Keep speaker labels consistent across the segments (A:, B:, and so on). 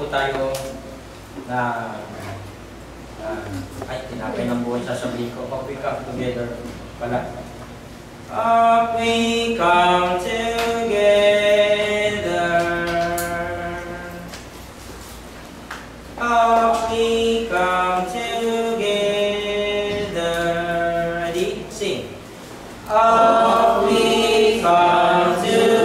A: tayo na ay, tinapay ng buhay sasabihin ko. Up we come together pala. Up we come together. Up we come together. Ready? Sing. Up we come together.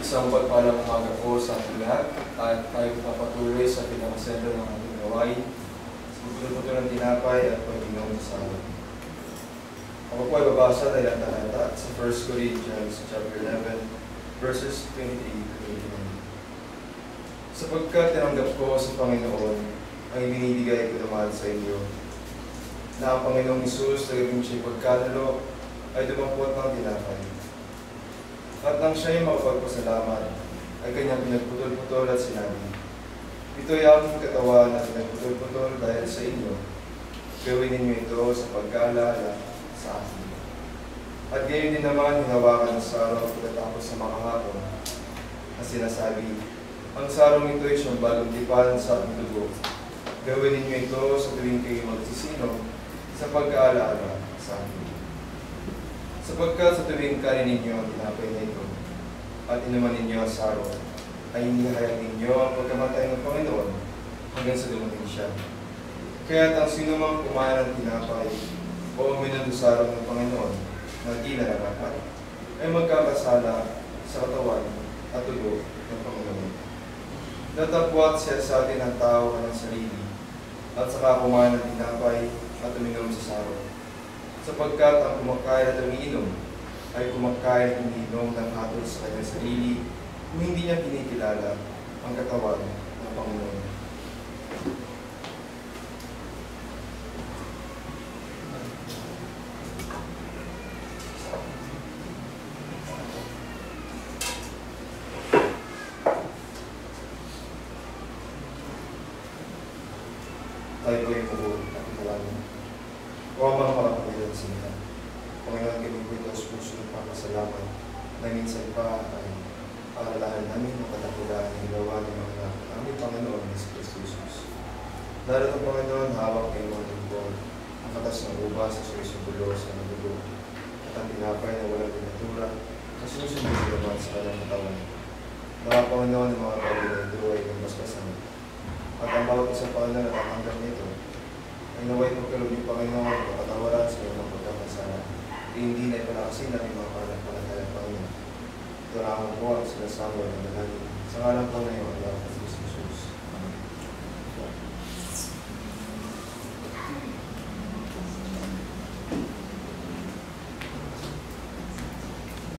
B: Isang pagpalang umaga po sa ating lahat at tayo papatuloy sa pinakasentro ng ating gawain sa pagpuluputo ng tinapay at pag-inom sa alam. Ako po ay babasa dahil ang talata sa 1 Corinthians chapter 11 verses 23 to 29. Sapagkat tinanggap ko sa Panginoon ang ibinibigay ko naman sa inyo na ang Panginoong Hesus na gawin siya'y pagkanulo ay dumampot ng tinapay. At nang siya'y makapagpasalamat, ay kanyang pinagputol-putol at sinabi, ito'y aking katawan na pinagputol-putol dahil sa inyo. Gawin ninyo ito sa pag-aalala sa akin. At gayon din naman hinawakan ng sarong pagkatapos sa makahapon na sinasabi, ang sarong ito ay siyang bagong tipan sa aking dugo. Gawin ninyo ito sa tuwing kayo magsisino sa pag-aalala sa akin. Sapagkat sa tuwing kanin ninyo ang tinapay na ito at inuman ninyo ang saro, ay inihayag ninyo ang pagkamatay ng Panginoon hanggang sa dumating siya. Kaya't ang sino mang kumain ng tinapay o uminom ng saro ng Panginoon na di nararapat, ay magkakasala sa katawan at dugo ng Panginoon. Datapwat siya sa atin ang tao ng sarili at saka kumain ng tinapay at uminom sa saro. Sapagkat ang kumakain at umiinom ay kumakain at umiinom ng hatol sa kanyang sarili kung hindi niya kinikilala ang katawan ng Panginoon. tayo po ay mubuhin at italangin. O Amang makapagilan sa lahat. Panginoon, kami po ito sa puso ng papasalamat na minsan pa ay alalahan namin ang katapulan ng gawa ng mga anak ng aming Panginoon na si Kristo Jesus. Lalo ng Panginoon, hawak ng mga tungkol, ang katas ng ubas sa sulisubulo sa nadugo, at ang tinapay na walang pinatura, na susunod naman sa kanyang katawan. Mga Panginoon ng mga bagay na ito ay nagmasmasan. At ang bawat isang Panginoon na tatanggap nito, ay naway pagkalog ng Panginoon at patawaran sa iyong mga pagkakasala. Hindi na ipalakasin natin mga pananampalataya ng Panginoon. Ito na ang po ang sinasama ng nanangin. Sa ngalan po na iyong Allah.